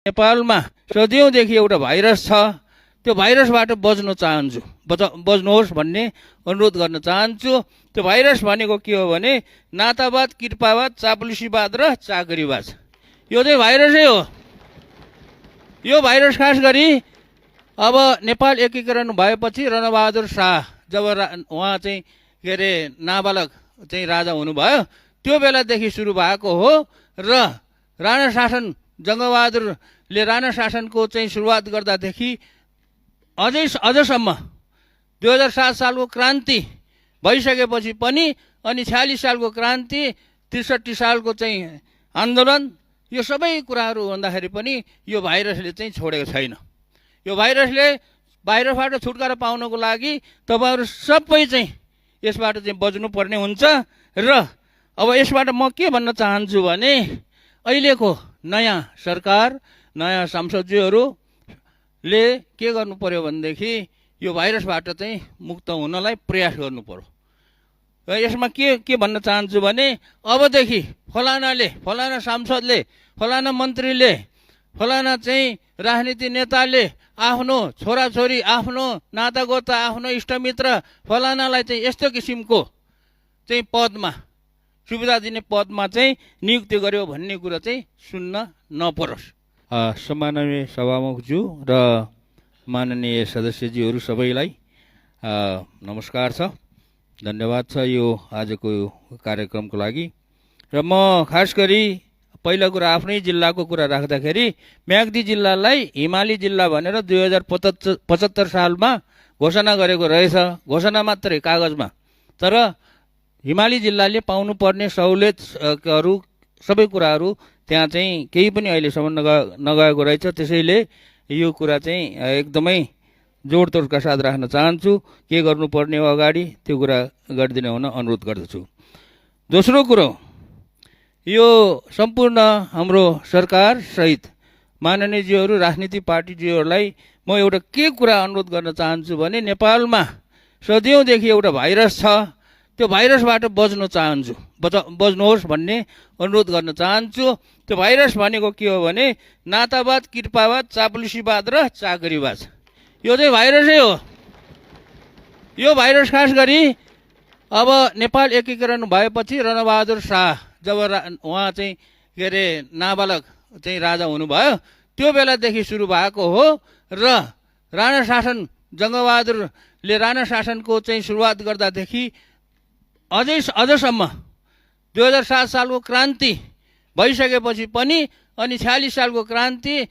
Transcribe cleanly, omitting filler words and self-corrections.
नेपालमा सदियौँदेखि एउटा भाइरस छ। त्यो भाइरसबाट बच्न चाहन्छु, बच्नुहोस् भन्ने अनुरोध गर्न चाहन्छु। त्यो भाइरस भनेको के हो भने नातावाद, कृपावाद, चाप्लुसीवाद र चाकरीवाद। यो चाहिँ भाइरसै हो। यो भाइरस खास गरी अब नेपाल एकीकरण भएपछि रणबहादुर शाह जब उहाँ चाहिँ के अरे नाबालक चाहिँ राजा हुनुभयो, त्यो बेलादेखि सुरु भएको हो र राणा शासन जङ्गबहादुरले राणा शासनको चाहिँ सुरुवात गर्दादेखि अझसम्म 2007 सालको क्रान्ति भइसकेपछि पनि अनि 46 सालको क्रान्ति, 63 सालको चाहिँ आन्दोलन, यो सबै कुराहरू भन्दाखेरि पनि यो भाइरसले चाहिँ छोडेको छैन। यो भाइरसबाट छुटकारा पाउनको लागि तपाईँहरू सबै चाहिँ यसबाट चाहिँ बच्नुपर्ने हुन्छ। र अब यसबाट म के भन्न चाहन्छु भने अहिलेको नयाँ सरकार, नयाँ सांसदज्यूहरूले के गर्नु पर्यो भनेदेखि यो भाइरसबाट चाहिँ मुक्त हुनलाई प्रयास गर्नु पर्यो। र यसमा के भन्न चाहन्छु भने अबदेखि फलाना सांसदले, फलाना मन्त्रीले, फलाना चाहिँ राजनीति नेताले आफ्नो छोराछोरी, आफ्नो नातागोता, आफ्नो इष्टमित्र फलानालाई चाहिँ यस्तो किसिमको चाहिँ पदमा, सुविधा दिने पदमा चाहिँ नियुक्ति गर्यो भन्ने कुरा चाहिँ सुन्न नपरोस्। सम्माननीय सभामुखज्यू र माननीय सदस्यज्यूहरू सबैलाई नमस्कार छ, धन्यवाद छ यो आजको कार्यक्रमको लागि। र म खास गरी पहिला कुरा आफ्नै जिल्लाको कुरा राख्दाखेरि म्याग्दी जिल्लालाई हिमाली जिल्ला भनेर 2075 सालमा घोषणा गरेको रहेछ, घोषणा मात्रै कागजमा। तर हिमाली जिल्लाले पाउनुपर्ने सहुलियतहरू सबै कुराहरू त्यहाँ चाहिँ केही पनि अहिलेसम्म नगएको रहेछ। त्यसैले यो कुरा चाहिँ एकदमै जोडतोडका साथ राख्न चाहन्छु। के गर्नुपर्ने हो अगाडि त्यो कुरा गरिदिने हुन अनुरोध गर्दछु। दोस्रो कुरो, यो सम्पूर्ण हाम्रो सरकार सहित माननीयज्यूहरू, राजनीतिक पार्टीज्यूहरूलाई म एउटा के कुरा अनुरोध गर्न चाहन्छु भने नेपालमा सदियौँदेखि एउटा भाइरस छ। त्यो भाइरसबाट बच्न चाहन्छु, बच्नुहोस् भन्ने अनुरोध गर्न चाहन्छु। त्यो भाइरस भनेको के हो भने नातावाद, कृपावाद, चाप्लुसीवाद र चाकरीवाद। यो चाहिँ भाइरसै हो। यो भाइरस खास गरी अब नेपाल एकीकरण भएपछि रणबहादुर शाह जब उहाँ चाहिँ के अरे नाबालक चाहिँ राजा हुनुभयो, त्यो बेलादेखि सुरु भएको हो र राणा शासन जङ्गबहादुरले राणा शासनको चाहिँ सुरुवात गर्दादेखि अझसम्म 2007 सालको क्रान्ति भइसकेपछि पनि अनि 46 सालको क्रान्ति,